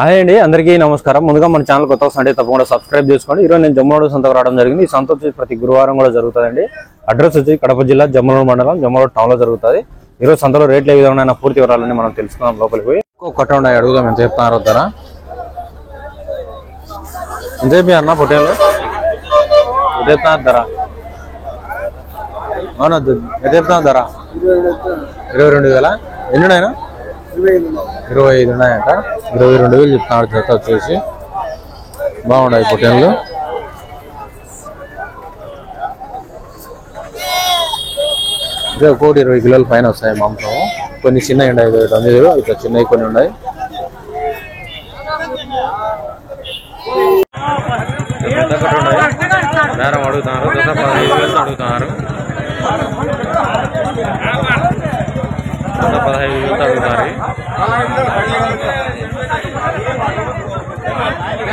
Hi అండి, అందరికీ నమస్కారం. ముందుగా మన ఛానల్ కొత్త వస్తుంటే తప్పకుండా సబ్స్క్రైబ్ చేసుకోండి. ఈరోజు నేను జమ్మలమడుగు సంతకు రావడం జరిగింది. ఈ సంత వచ్చి ప్రతి గురువారం కూడా జరుగుతుందండి. అడ్రస్ వచ్చి కడప జిల్లా జమ్మలమడుగు మండలం జమ్మలమడుగు టౌన్ లో జరుగుతుంది. ఈరోజు సంతలో రేట్లు ఏ విధంగా పూర్తి వివరాలని మనం తెలుసుకుందాం. లోపలికి పోయి కట్ట ఉన్నాయి, అడుగుదాం. ఎంత చెప్తున్నారు ధర? ఎంత చెప్పి అన్న పొట్టేళ్ళు? ఎంత చెప్తున్నారు ధర? అవునా, ఎంత చెప్తున్నారు ధర? 22,000. ఎన్ని ఉన్నాయన? 25 ఉన్నాయంట. 22,000 చెప్తున్నాడు జత వచ్చేసి. బాగున్నాయి పొట్టేళ్ళు. ఇదే 120 కిలోల పైన వస్తాయి మాంసం. కొన్ని చిన్నవి ఉన్నాయి, 9 ఇట్లా చిన్నవి కొన్ని ఉన్నాయి. బేరం అడుగుతున్నారు, జత 15,000 అడుగుతున్నారు. జత 15,000 అడుగుతారు.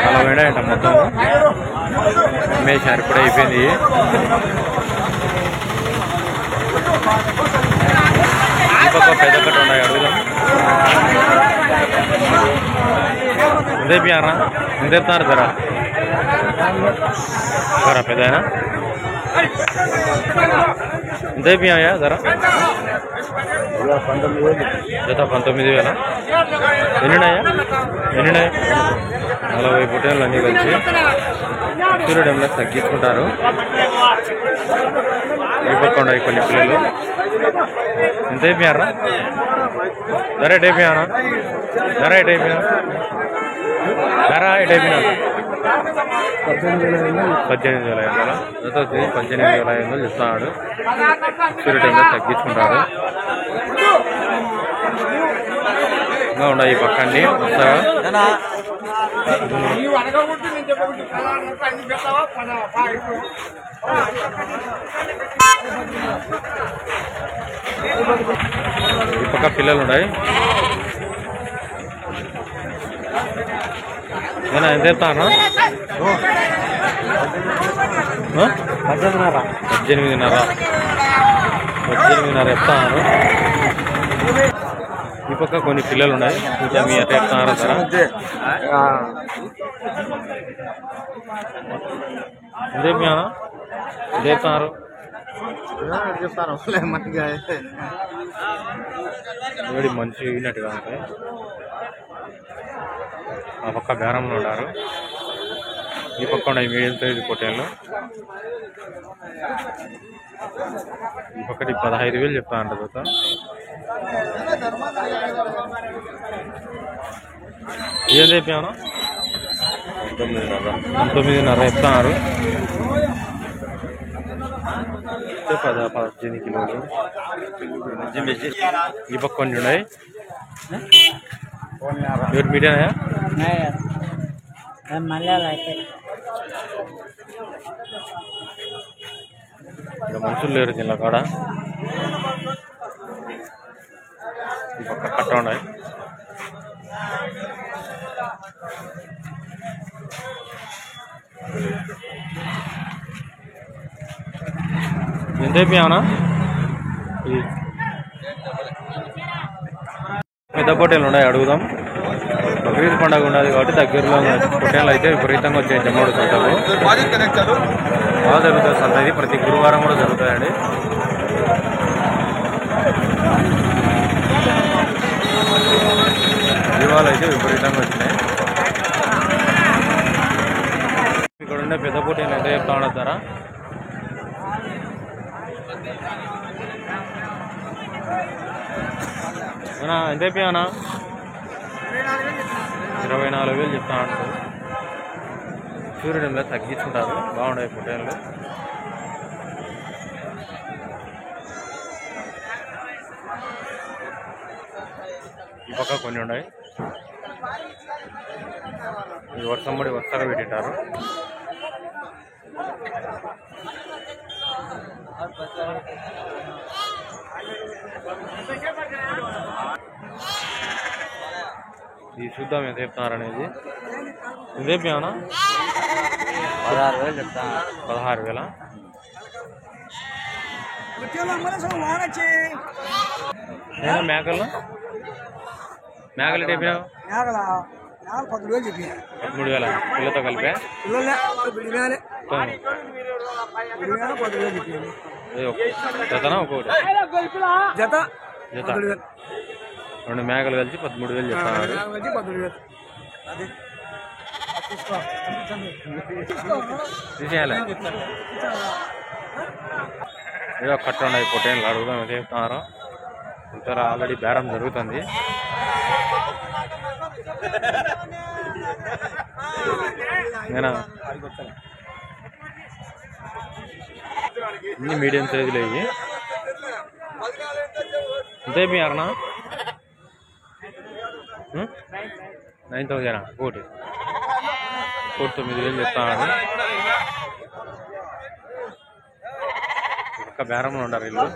అలా వేడాయంట మొత్తం. అమ్మేశారు, ఇప్పుడే అయిపోయింది. ఈ పక్క పెద్ద కట్ట ఉన్నాయి, అడుగుదాం. ఎంత అయిపోయారా? ఎంత చెప్తున్నారు ధర? పెద్ద ఎంత అయిపోయాయా ధర? జత 19,000. ఎన్నినాయా? 40 పొట్టేళ్ళు అన్నీ కలిసి సూర్యుడంలో తగ్గించుకుంటారు. అయిపోకుండా కొన్ని పిల్లలు. ఎంత అయిపోయారా? ధర ఎటు అయిపోయానా? ధర 18,500. జత వచ్చి 18,500 చెప్తున్నాడు. సూర్యుడంలో తగ్గించుకుంటారు. ఇంకా ఉన్నాయి ఈ పక్కన్ని వస్తారా? ఈ పక్క పిల్లలు ఉన్నాయి. నేను ఎంత చెప్తాను? 18,500 చెప్తాను. ఈ పక్క కొన్ని పిల్లలు ఉన్నాయి. కొంచెం మీ ఎట్లా చెప్తున్నారా సార్? ఎంత చెప్తాను? మంచి వినట్టుగా ఉంటాయి. ఆ పక్క బేరంలో ఉన్నారు. ఈ పక్క ఉన్నాయి మీడియం సైజు పొట్టేళ్ళు. ఈ పక్కటి 15,000 చెప్తా అంట జత. ఏం చెప్పాను? 19,500 చెప్తున్నారు. 18 కిలోలు. ఈ పక్క కొన్ని ఉన్నాయి. మీరు మీడియానా? ఇక్కడ మనుషులు లేరు దీనిలో కాడ. ఈ పక్క కట్ట ఉన్నాయి. ఎంత అయిపోయావునా? పెద్ద పొట్టేలు ఉన్నాయి, అడుగుదాం. బక్రీద్ పండుగ ఉన్నది కాబట్టి దగ్గరలో పొట్టేళ్ళు అయితే విపరీతంగా వచ్చాయి. జమ్మలమడుగు సంతకు బాగా జరుగుతుంది సంత. ఇది ప్రతి గురువారం కూడా జరుగుతాయండి. జీవాలు అయితే విపరీతంగా వచ్చినాయి. ఇక్కడ ఉండే పెద్ద పొట్టేళ్ళు ఎంత చెప్తా ఉండతారా? ఎంత అయిపోయానా? 24,000 చెప్తా ఉంటారు. సూర్యుడంలో తగ్గించుకుంటారు. బాగున్నాయి పొట్టేళ్ళు. ఈ పక్క కొన్ని ఉన్నాయి. ఈ వర్షం పడి వరుసగా పెట్టింటారు. ఇది చూద్దాం ఎంత చెప్తున్నారు అనేది. ఎంత చెప్పామన్నా? 16,000 చెప్తా. 16,000. మేకలు మేకలు టైపు 13,000 పిల్లతో కలిపే జతనా ఒక్కొక్కటి జత జత 2 మేకలు కలిసి 13,000 చెప్తాడు. తీసేయాలి ఏదో కట్ట ఉన్నాయి పొట్టేళ్ళు అడుగుదాం చెప్తున్నారు. ఇతర ఆల్రెడీ బేరం జరుగుతుంది. నేనా ఇన్ని మీడియం సైజులో ఇవి అంతే మీ అరనా 9,000 ఒకటి 9,000 చెప్తాడు. ఒక్క బేరంలో ఉండరు వీళ్ళు.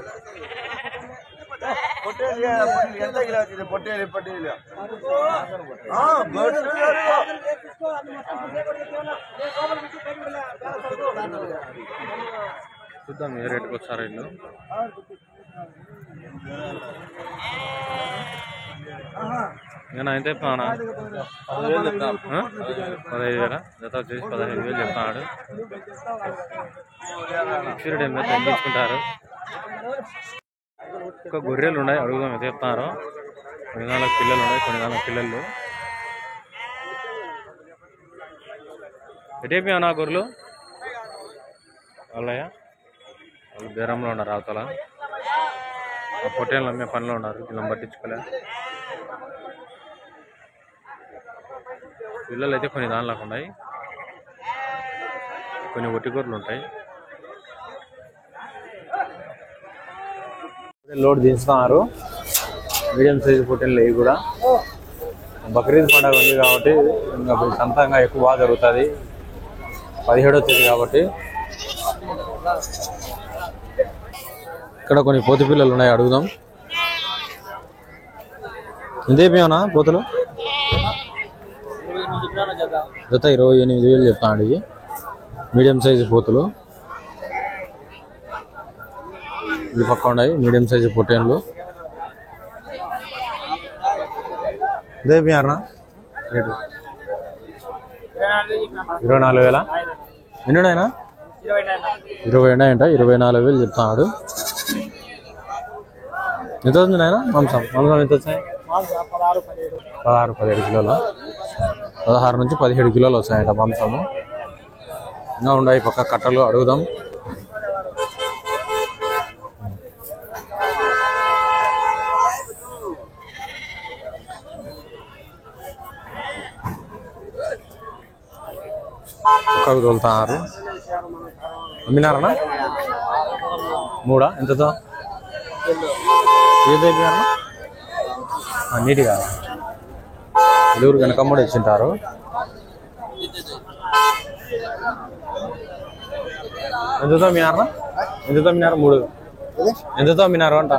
చూద్దాం ఏ రేటుకి వచ్చారు వీళ్ళు. నేను అయితే 15,000 జత వచ్చేసి 15,000 చెప్తాడు. ఫిక్స్డ్ ఏం లేదు తగ్గించుకుంటారు. ఒక గొర్రెలు ఉన్నాయి అడుగుదాం అయితే చెప్తున్నారు. కొన్ని దానిలో పిల్లలు ఉన్నాయి, కొన్ని దానిలో పిల్లలు ఎటేపి నా గొర్రెలు వాళ్ళయ్య వాళ్ళు బేరంలో ఉన్నారు. అవతల పొట్టేళ్ళు అమ్మే పనిలో ఉన్నారు. పిల్లలు పట్టించుకోలే. పిల్లలు అయితే కొన్ని దానిలోకి ఉన్నాయి, కొన్ని ఒట్టి గొర్రెలు ఉంటాయి. లోడ్ దించుతున్నారు మీడియం సైజు పొట్టేళ్ళు ఇవి కూడా. బక్రీద్ పండుగ ఉంది కాబట్టి ఇంకా సొంతంగా ఎక్కువ బాగా జరుగుతుంది. 17వ తేదీ కాబట్టి. ఇక్కడ కొన్ని పోతు పిల్లలు ఉన్నాయి అడుగుదాం. ఎంతేమేనా పోతులు జత 28,000 చెప్తాను. ఇవి మీడియం సైజు పోతులు. ఇవి పక్క ఉన్నాయి మీడియం సైజు పొట్టేళ్ళు. ఇదేమేనా రేటు 24,000 ఎన్నుడైనా 20 అంట. 24,000 చెప్తాడు. ఎంత వస్తుంది ఆయన మాంసం ఎంత వచ్చాయి? 16-17 కిలోలు. 16 నుంచి 17 కిలోలు వస్తాయంట మాంసము. ఇంకా ఉన్నాయి పక్క కట్టలు అడుగుదాం. పక్కకు తోలుతున్నారు. అమ్మినారనా 3 ఎంతతో ఏదైపోయారు నీట్గా ఎదురు వెనకమ్మడి ఇచ్చింటారు. ఎంతతో అమ్మినారనా? ఎంతతో అమ్మినారు? 3 ఎంతతో అమ్మినారు అంట?